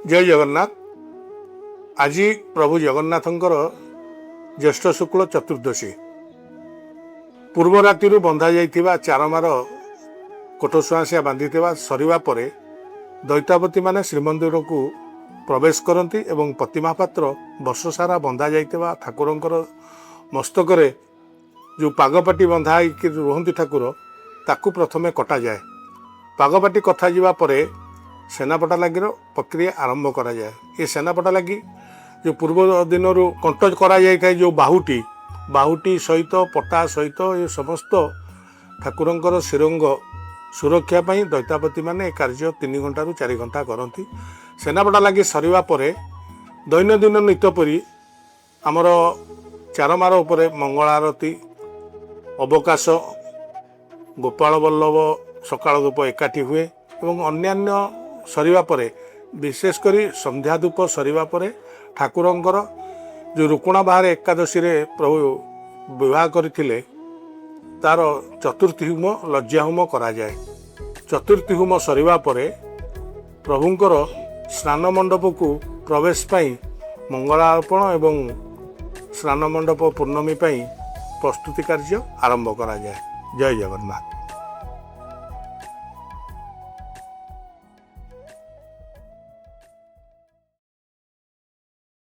जय जगन्नाथ। आज प्रभु जगन्नाथंकर ज्येष्ठ शुक्ल चतुर्दशी पूर्व राति बंधा जाइथिबा चारमार कोटसुआसिया बांधी सरिवा परे दैतापति माने श्रीमंदिर को प्रवेश करती एवं प्रतिमा पात्र वर्ष सारा बंधा जाइथिबा ठाकुरंकर मस्तक जो पागपाटी बंधा रुहंती ठाकुर ताकू प्रथमे कटा जाए। पागपाटी कथा जावा परे सेनापटा लगिर प्रक्रिया आरंभ करा जाए। ये सेनापटा लगी जो पूर्व दिन कंट करा जाए जो बाहुटी सहित पटा सहित ये समस्त ठाकुरंकर श्रीरंग सुरक्षा पाई दैतापति माने कार्य 3 घंटा रु 4 घंटा करती। सेनापटा लगी सरिवा परे दैनंदिन नित्यपरी आमर चारमार उपरे मंगल आरती अवकाश गोपाल बल्लभ सकाळ धूप एकाठी हुए एवं अन्यान्य सरिवा परे विशेषकर संध्या धूप सरिवा परे ठाकुरंकर जो रुकुणा बाहर एकादशी रे प्रभु विवाह करथिले तार चतुर्थी होम लज्जा होम करा जाए। चतुर्थी होम सरिवा परे प्रभुंकर स्नान मंडप को प्रवेश पाई मंगलार्पण एवं स्नान मंडप पूर्णमी पाई प्रस्तुति कार्य आरंभ करा जाए। जय जगन्नाथ।